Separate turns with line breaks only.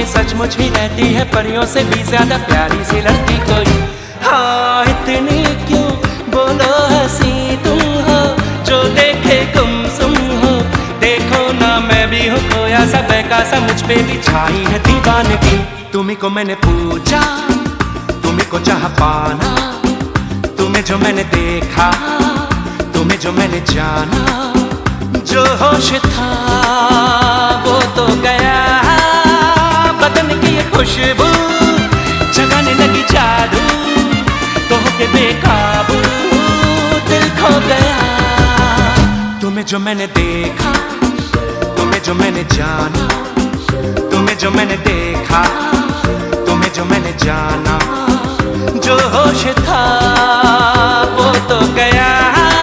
सचमुच ही रहती है परियों से भी ज्यादा प्यारी सी लड़की कोई। हाँ इतनी क्यों बोलो हंसी तुम हो, जो देखे गुमसुम हो। देखो ना मैं भी हूँ खोया सा बहका सा, मुझ पे भी छाई है दीवानगी। तुम्ही को मैंने पूछा, तुम्ही को चाह पाना, तुम्हें जो मैंने देखा, तुम्हें जो मैंने जाना। जो होश था वो तो गया, बदन की ये खुशबू जगाने लगी जादू, तो होके बेकाबू दिल खो गया। तुम्हें जो मैंने देखा, तुम्हें जो मैंने जाना, तुम्हें जो मैंने देखा, तुम्हें जो मैंने जाना। जो होश था वो तो गया।